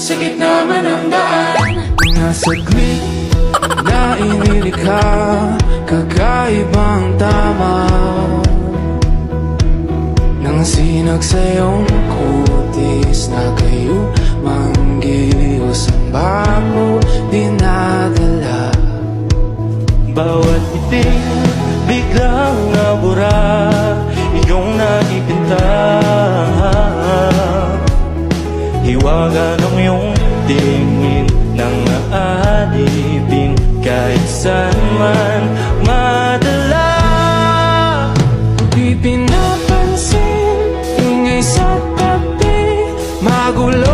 sa gitna man ng daan. Mga saglit na inilikha, kakaibang tamaw nang sinag sa iyong kutis na kayo manggiyos ang bako dinadala. Bawat iting biglang nabura, iyong nakikita. Hiwaga ng iyong tingin nang aalipin kahit saan man madala. Di pinapansin, ingay sa tabi, magulo